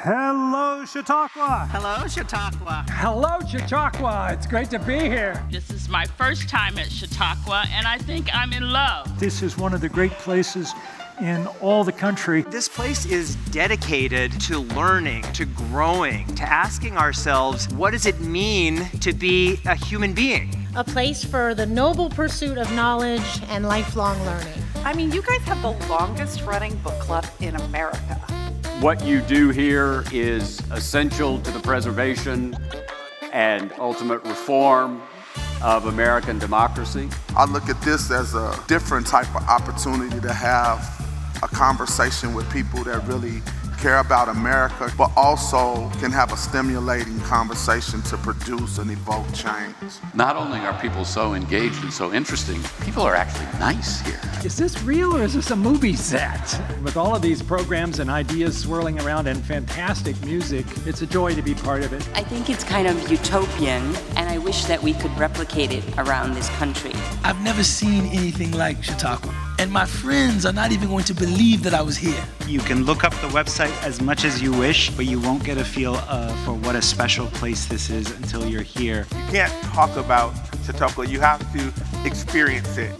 Hello, Chautauqua. Hello, Chautauqua. Hello, Chautauqua. It's great to be here. This is my first time at Chautauqua, and I think I'm in love. This is one of the great places in all the country. This place is dedicated to learning, to growing, to asking ourselves, what does it mean to be a human being? A place for the noble pursuit of knowledge and lifelong learning. I mean, you guys have the longest running book club in America. What you do here is essential to the preservation and ultimate reform of American democracy. I look at this as a different type of opportunity to have a conversation with people that really care about America, but also can have a stimulating conversation to produce and evoke change. Not only are people so engaged and so interesting, people are actually nice here. Is this real or is this a movie set? With all of these programs and ideas swirling around and fantastic music, it's a joy to be part of it. I think it's kind of utopian, and I wish that we could replicate it around this country. I've never seen anything like Chautauqua, and my friends are not even going to believe that I was here. You can look up the website as much as you wish, but you won't get a feel for what a special place this is until you're here. You can't talk about Chautauqua, you have to experience it.